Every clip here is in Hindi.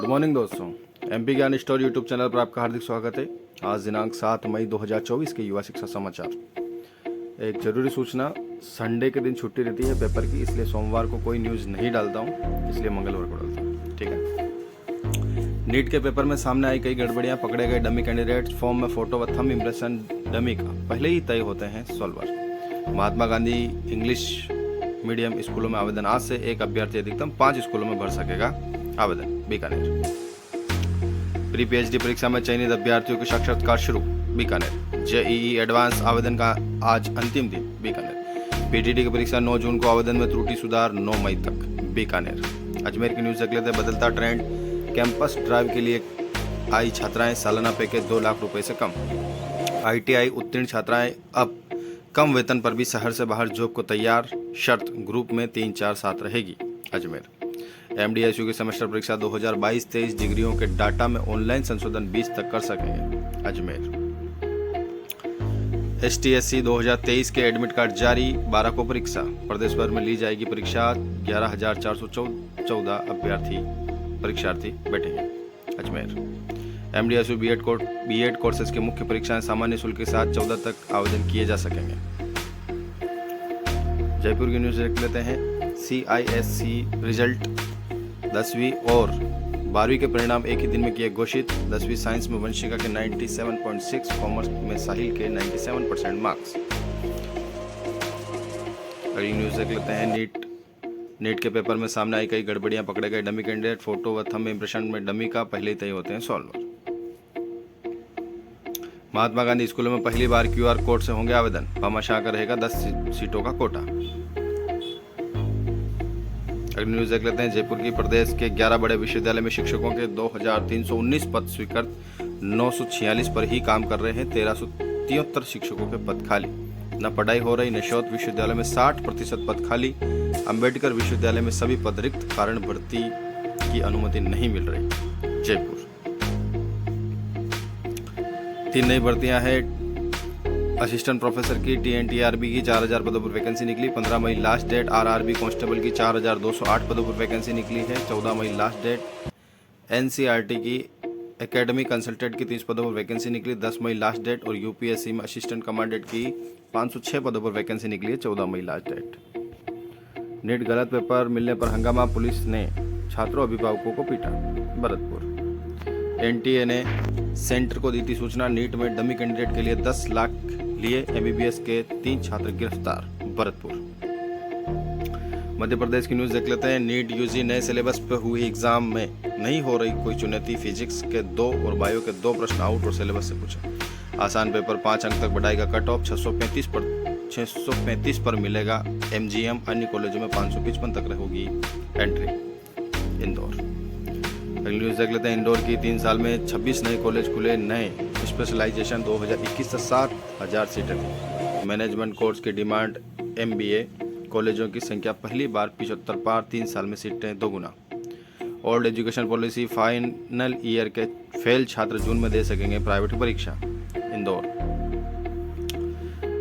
मॉर्निंग दोस्तों, एमपी ज्ञान स्टोर यूट्यूब चैनल पर आपका हार्दिक स्वागत है। आज दिनांक 7 मई 2024 के युवा शिक्षा समाचार। एक जरूरी सूचना, संडे के दिन छुट्टी रहती है पेपर की, इसलिए सोमवार को कोई न्यूज़ नहीं डालता हूँ, इसलिए मंगलवार को डालता हूँ। ठीक है। नीट के पेपर में सामने आई कई गड़बड़ियाँ, पकड़े गए डमी कैंडिडेट्स, फॉर्म में फोटो व थंब इम्प्रेशन डमी का पहले ही तय होते हैं solver. Mahatma Gandhi English medium स्कूलों में आवेदन आज से, एक अभ्यर्थी अधिकतम 5 स्कूलों में भर सकेगा आवेदन। बीकानेर। प्री पीएचडी परीक्षा में चयनित अभ्यर्थियों के साक्षात्कार शुरू। बीकानेर। जेईई एडवांस आवेदन का आज अंतिम दिन। बीकानेर। पीटीटी की परीक्षा 9 जून को, आवेदन में त्रुटि सुधार 9 मई तक। बीकानेर। अजमेर की न्यूज देख लेते हैं। बदलता ट्रेंड, कैंपस ड्राइव के लिए आई छात्राएं, सालाना पैकेज 2 लाख रुपए से कम। आईटीआई उत्तीर्ण छात्राएं अब कम वेतन पर भी शहर से बाहर जॉब को तैयार, शर्त ग्रुप में 3-4 साथ रहेगी। अजमेर। एमडीएसयू की सेमेस्टर परीक्षा 2022-23 डिग्रियों के डाटा में ऑनलाइन संशोधन 20 तक कर सकेंगे। अजमेर। एसटीएससी 2023 के एडमिट कार्ड जारी, 12 को परीक्षा। प्रदेश भर में ली जाएगी परीक्षा, 11,414 अभ्यर्थी परीक्षार्थी बैठेंगे। अजमेर। एमडीएसयू बीएड कोर्सेज की मुख्य परीक्षाएं सामान्य शुल्क के साथ 14 तक आवेदन किए जा सकेंगे। जयपुर की न्यूज देख लेते हैं। सीआईएससी रिजल्ट 10वीं और 12वीं के परिणाम एक ही दिन में किए घोषित। 10वीं साइंस में वंशिका के 97.6, कॉमर्स में साहिल के 97% मार्क्स। अगली न्यूज देख लेते हैं। नीट के पेपर में सामने आई कई गड़बड़ियां, पकड़े गए डमी कैंडिडेट, फोटो व थंब इम्प्रेशन में डमी का पहले ही तय होते हैं सॉल्वर। महात्मा गांधी स्कूलों में पहली बार क्यूआर कोड से होंगे आवेदन, भामाशाह का रहेगा 10 सीटों का कोटा। अगली न्यूज देख लेते हैं। जयपुर की प्रदेश के 11 बड़े विश्वविद्यालय में शिक्षकों के 2319 पद स्वीकृत, 946 पर ही काम कर रहे हैं, 1373 शिक्षकों के पद खाली। न पढ़ाई हो रही, निशोत विश्वविद्यालय में 60% पद खाली, अंबेडकर विश्वविद्यालय में सभी पद रिक्त, कारण भर्ती की अनुमति नहीं मिल रही। जयपुर। 3 नई भर्तियां हैं। असिस्टेंट प्रोफेसर की टीएनटीआरबी की 4000 पदों पर वैकेंसी निकली, 15 मई लास्ट डेट। आरआरबी कांस्टेबल की 4208 पदों पर वैकेंसी निकली है, 14 मई लास्ट डेट। एनसीईआरटी की एकेडमी कंसल्टेंट की 30 पदों पर वैकेंसी निकली, 10 मई लास्ट डेट। और यूपीएससी में असिस्टेंट कमांडेंट की 506 पदों पर वैकेंसी निकली है, 14 मई लास्ट डेट। नीट गलत पेपर मिलने पर हंगामा, पुलिस ने छात्रों अभिभावकों को पीटा। भरतपुर। एनटीए ने सेंटर को दी थी सूचना, नीट में डमी कैंडिडेट के लिए 10 लाख लिए एमबीबीएस के 3 छात्र गिरफ्तार। भरतपुर। मध्य प्रदेश की न्यूज देख लेते हैं। नीट यूजी नए सिलेबस पर हुई एग्जाम में नहीं हो रही कोई चुनौती, फिजिक्स के 2 और बायो के 2 प्रश्न आउट और सिलेबस से पूछे। आसान पेपर 5 अंक तक बढ़ाएगा कट ऑफ, 635 पर मिलेगा एमजीएम, अन्य कॉलेजों में 555 तक रहेगी एंट्री। इंदौर। अगली न्यूज देख लेते हैं। इंदौर की 3 साल में 26 नए कॉलेज खुले, नए स्पेशलाइजेशन 2021 से 7000 सीटें थी। मैनेजमेंट कोर्स की डिमांड, एमबीए कॉलेजों की संख्या पहली बार 75 पार, 3 साल में सीटें दोगुना। Old education policy, final year के फेल छात्र जून में दे सकेंगे प्राइवेट परीक्षा। इंदौर।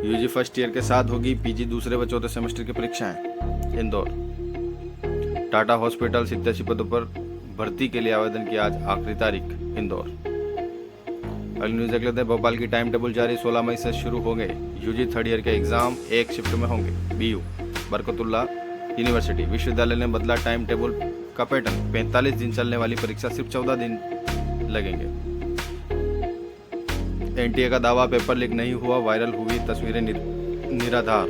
यूजी फर्स्ट ईयर के साथ होगी पीजी दूसरे व चौथे सेमेस्टर की परीक्षाएं। इंदौर। टाटा हॉस्पिटल 87 पदों पर भर्ती के लिए आवेदन की आज आखिरी तारीख। इंदौर। अगली न्यूज देख लेते हैं। भोपाल की टाइम टेबल जारी, 16 मई से शुरू होंगे यूजी थर्ड ईयर के एग्जाम, 1 शिफ्ट में होंगे। बीयू बरकतुल्ला यूनिवर्सिटी विश्वविद्यालय ने बदला टाइम टेबल का पैटर्न, 45 दिन चलने वाली परीक्षा सिर्फ 14 दिन लगेंगे। एनटीए का दावा, पेपर लीक नहीं हुआ, वायरल हुई तस्वीरें निराधार।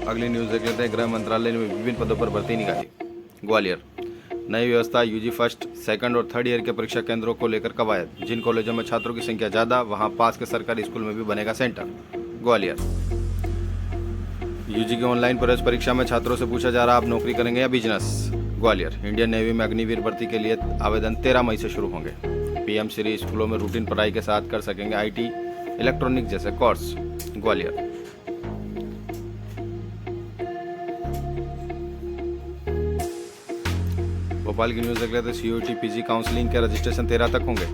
अगली न्यूज देख लेते हैं। गृह मंत्रालय ने विभिन्न पदों पर भर्ती निकाली। ग्वालियर। नई व्यवस्था, यूजी फर्स्ट, सेकंड और थर्ड ईयर के परीक्षा केंद्रों को लेकर कवायद। जिन कॉलेजों में छात्रों की संख्या ज़्यादा, वहां पास के सरकारी स्कूल में भी बनेगा सेंटर। ग्वालियर। यूजी की ऑनलाइन प्रवेश परीक्षा में छात्रों से पूछा जा रहा, आप नौकरी करेंगे या बिजनेस। ग्वालियर। इंडियन नेवी में अग्निवीर भर्ती के लिए आवेदन 13 मई से शुरू होंगे। पीएम श्री स्कूलों में रूटीन पढ़ाई के साथ कर सकेंगे आईटी, इलेक्ट्रॉनिक जैसे कोर्स। ग्वालियर। भोपाल की न्यूज देख लेते हैं। सीयूटी पीजी काउंसलिंग के रजिस्ट्रेशन 13 तक होंगे।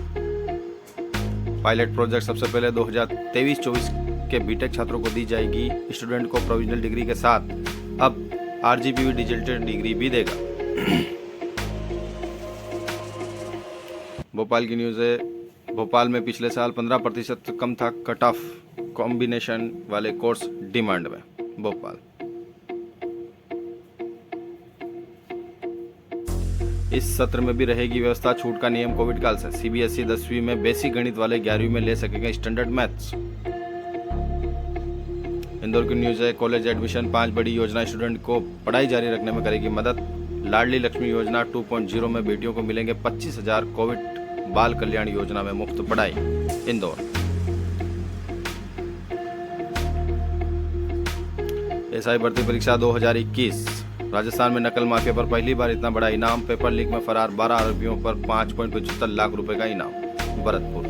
पायलट प्रोजेक्ट सबसे पहले 2023-24 के बीटेक छात्रों को दी जाएगी। स्टूडेंट को प्रोविजनल डिग्री के साथ अब आरजीपी डिजिटल डिग्री भी देगा। भोपाल की न्यूज़ है, भोपाल में पिछले साल 15% कम था कट ऑफ कॉम्बिनेशन वाले कोर्स डिमांड में। भोपाल इस सत्र में भी रहेगी व्यवस्था, छूट का नियम कोविड काल से। सीबीएसई 10वीं में बेसिक गणित वाले 11वीं में ले सकेंगे स्टैंडर्ड मैथ्स। इंदौर की न्यूज़ है, कॉलेज एडमिशन 5 बड़ी योजना स्टूडेंट को पढ़ाई जारी रखने में करेगी मदद। लाडली लक्ष्मी योजना 2.0 में बेटियों को मिलेंगे 25,000, कोविड बाल कल्याण योजना में मुफ्त पढ़ाई। इंदौर एसआई भर्ती परीक्षा 2021, राजस्थान में नकल माफिया पर पहली बार इतना बड़ा इनाम। पेपर लीक में फरार 12 आरोपियों पर 5.75 लाख रुपए का इनाम। भरतपुर।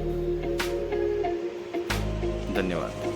धन्यवाद।